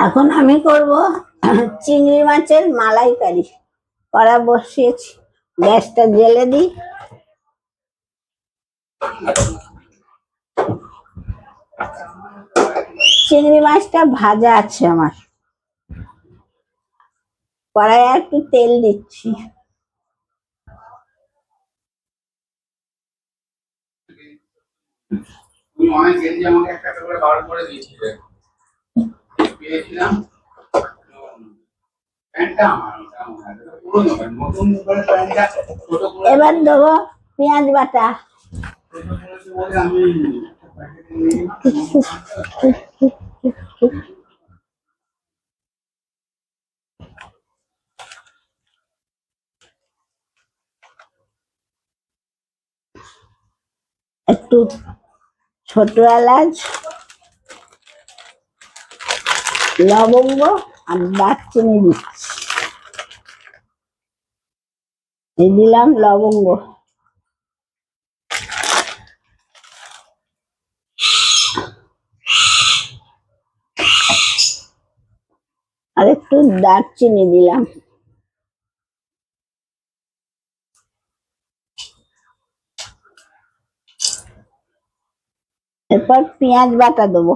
এখন আমি করব চিংড়ি মাছের মালাইকারি। কড়া বসিয়েছি, গ্যাসটা জ্বেলে দিই। চিংড়ি মাছটা ভাজা আছে আমার, কড়াইয়ে একটু তেল দিচ্ছি। অনেক গেঞ্জি আমাকে একটা করে বার করে দিয়েছিলে, পেয়েছিলাম। এবার দেবো পেঁয়াজ বাটা, একটু ছোট এলাচ, লবঙ্গ আর দারচিনি দিচ্ছি। এই দিলাম লবঙ্গ, আর একটু দারচিনি দিলাম। এরপর পেঁয়াজ বাটা দেবো।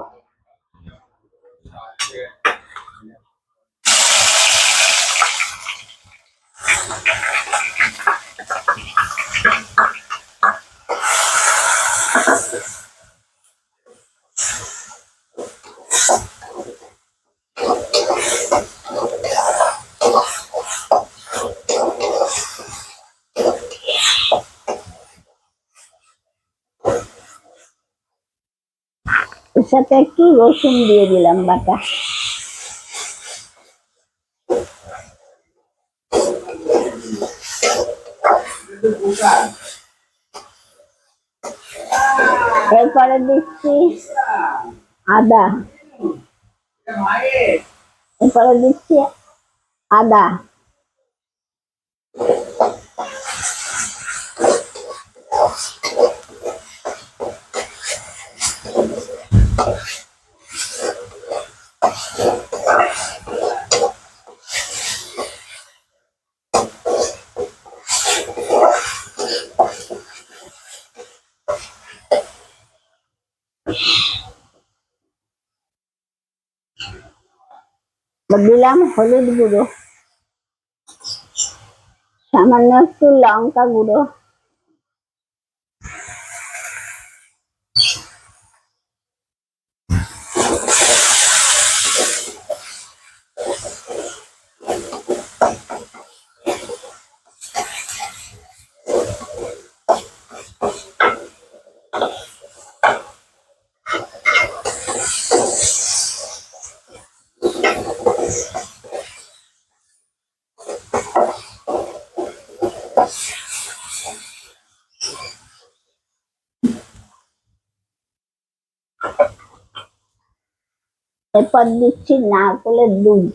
এর সাথে একটু রসুন দিয়ে দিলাম বাটা। এরপরে দিচ্ছি আদা, এরপরে দিচ্ছি আদা, দিলাম হলুদ গুঁড়ো, সামান্য একটু লঙ্কা গুঁড়ো, এরপর দিচ্ছি নারকেলের দুধ।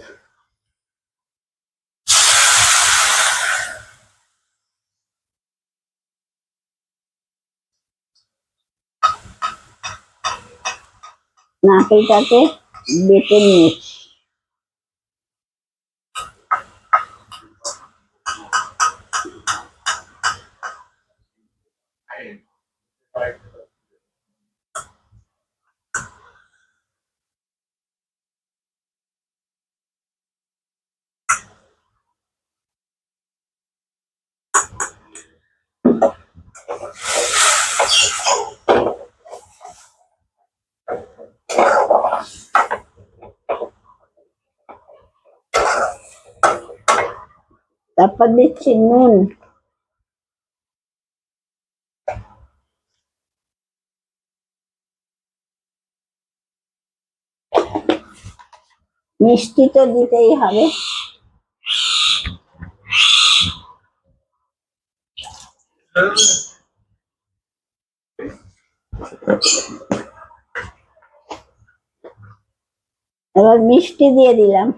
নারকেলটাকে বেটে নিয়েছি। তারপর দিচ্ছি নুন, মিষ্টি তো দিতেই হবে। এবার মিষ্টি দিয়ে দিলাম।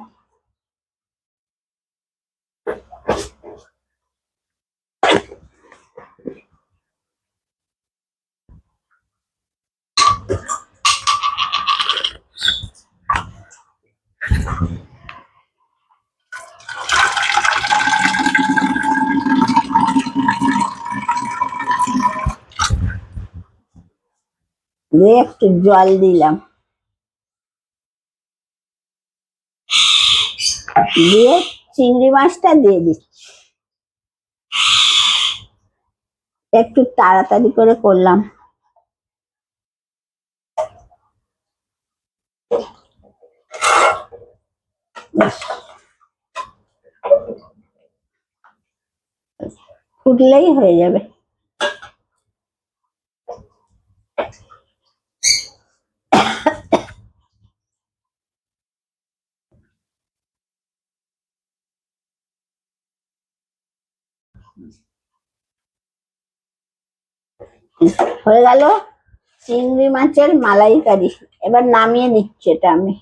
দিয়ে একটু জল দিলাম, দিয়ে চিংড়ি মাছটা দিয়ে দিচ্ছি। একটু তাড়াতাড়ি করে করলাম। ফুটলেই হয়ে যাবে। হয়ে গেল চিংড়ি মাছের মালাইকারি। এবার নামিয়ে নিচ্ছি এটা আমি।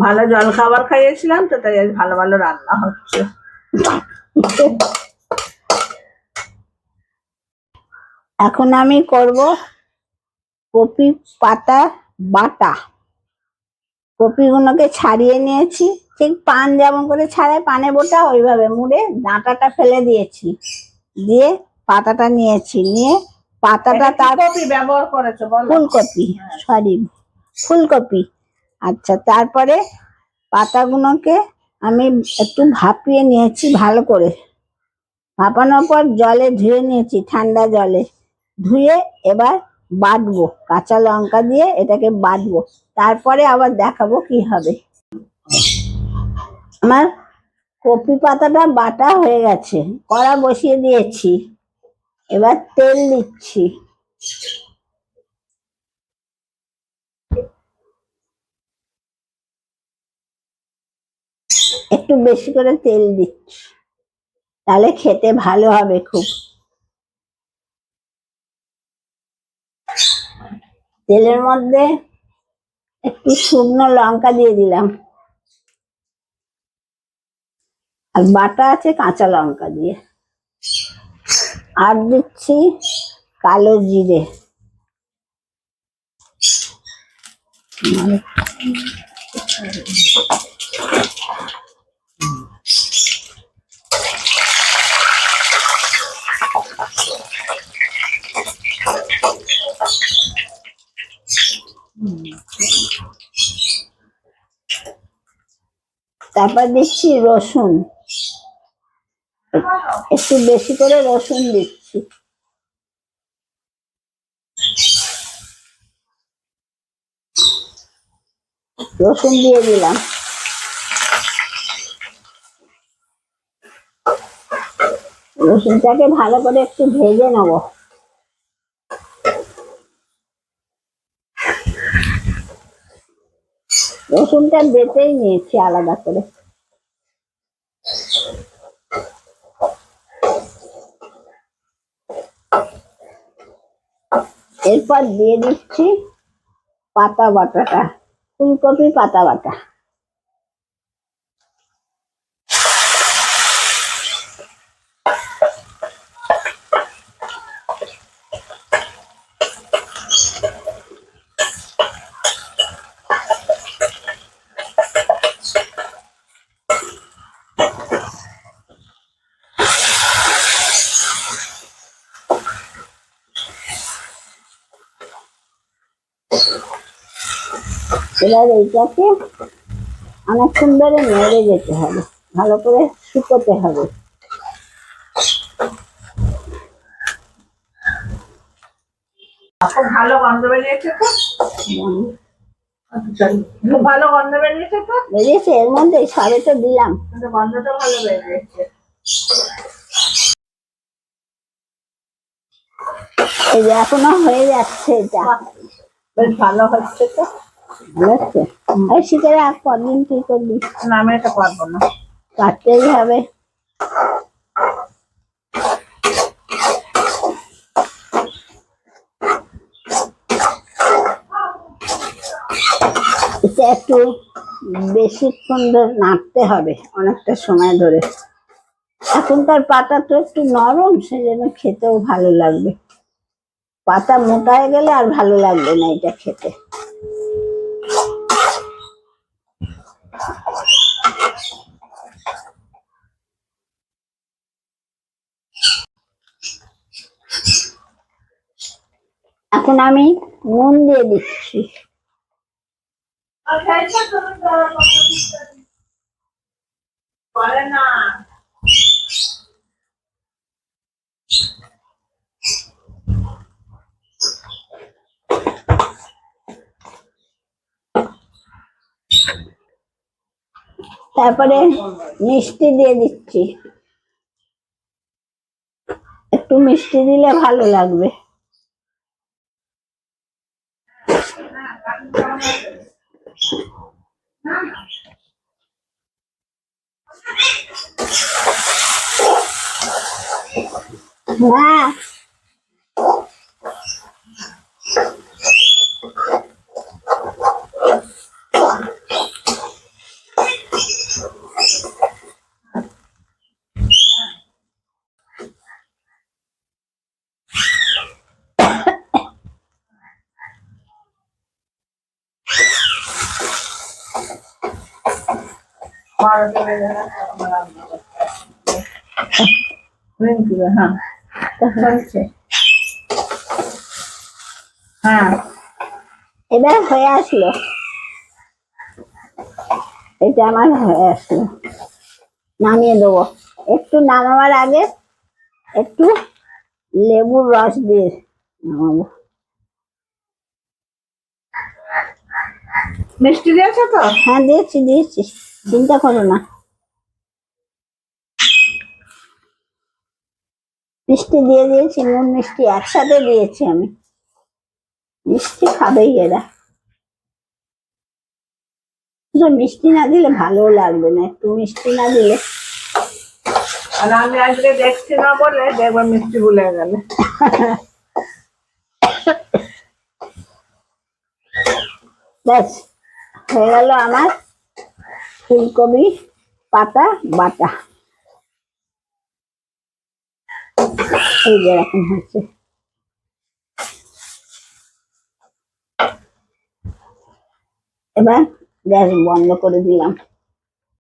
ভালো জল খাবার খাইয়েছিলাম তো, তাই আজ ভালো ভালো রান্না হচ্ছে। এখন আমি করব কপি পাতা বাটা। কপিগুলোকে ছাড়িয়ে নিয়েছি, ঠিক পান যেমন করে ছাড়ায় পানে বোটা, ওইভাবে মুড়ে ডাঁটাটা ফেলে দিয়েছি, দিয়ে পাতাটা নিয়েছি, নিয়ে পাতাটা তার কপি ব্যবহার করেছো বলো? ফুলকপি, সরি ফুলকপি। আচ্ছা, তারপরে পাতাগুলোকে আমি একটু ভাপিয়ে নিয়েছি ভালো করে। ভাপানোর পর জলে ধুয়ে নিয়েছি, ঠান্ডা জলে ধুয়ে এবার বাটবো, কাঁচা লঙ্কা দিয়ে এটাকে বাটবো, তারপরে আবার দেখাবো কি হবে। আমার কপি পাতাটা বাটা হয়ে গেছে, কড়া বসিয়ে দিয়েছি, এবার তেল দিচ্ছি। একটু বেশি করে তেল দিচ্ছি, তাহলে খেতে ভালো হবে খুব। তেলের মধ্যে একটু শুকনো লঙ্কা দিয়ে দিলাম, আর বাটা আছে কাঁচা লঙ্কা দিয়ে। আর দিচ্ছি কালো জিরে, তারপর দিচ্ছি রসুন, একটু বেশি করে রসুন দিচ্ছি। রসুন দিয়ে দিলাম, রসুনটাকে ভালো করে একটু ভেজে নেব। রসুনটা বেটেই নিয়েছি আলাদা করে। এরপর দিয়ে দিচ্ছি পাতা বাটাটা, ফুলকপি পাতা বাটা। এবার এইটাকে অনেকক্ষণ ধরে নেড়ে যেতে হবে, ভালো করে শুকোতে হবে। খুব ভালো গন্ধ বেরিয়েছে তো, খুব ভালো গন্ধ বেরিয়েছে তো। বেরিয়েছে, এর মধ্যে সবে তো দিলাম, কিন্তু গন্ধটা ভালো বেরিয়েছে। এই যে এখনো হয়ে যাচ্ছে, এটা বেশ ভালো হচ্ছে তো। ভালো হচ্ছে। আর শীতের আর কদিন কি করবি, না আমি এটা পারবো না, কাটতেই হবে। এটা একটু বেশিক্ষণ ধরে নাড়তে হবে, অনেকটা সময় ধরে। এখনকার পাতা তো একটু নরম, সেজন্য খেতেও ভালো লাগবে। পাতা মোটা হয়ে গেলে আর ভালো লাগবে না এটা খেতে। এখন আমি নুন দিয়ে দিচ্ছি। করে না। তারপরে মিষ্টি দিয়ে দিচ্ছি, একটু মিষ্টি দিলে ভালো লাগবে। হ্যাঁ, বারোটা বেজে গেছে, এখনো রান্না করতে হবে। হ্যাঁ চলছে। হ্যাঁ এবার হয়ে আসলো, এটা আমার হয়ে আসলো, নামিয়ে দেবো। একটু নামাবার আগে একটু লেবুর রস দিয়ে নামাবো। মিষ্টি দিয়েছো তো? হ্যাঁ দিয়েছি দিয়েছি, চিন্তা করো না। মিষ্টি দিয়ে দিয়েছি, নুন মিষ্টি একসাথে দিয়েছি আমি। মিষ্টি খাবেই এরা, শুধু মিষ্টি না দিলে ভালো লাগবে না, একটু মিষ্টি না দিলে। আর আমি আজকে দেখছি না বলে দেখবো মিষ্টি ভুলে গেলে। ব্যাস হয়ে গেল আমার ফুলকপি পাতা বাটা। এই যে এরকম হয়েছে। এবার গ্যাস বন্ধ করে দিলাম।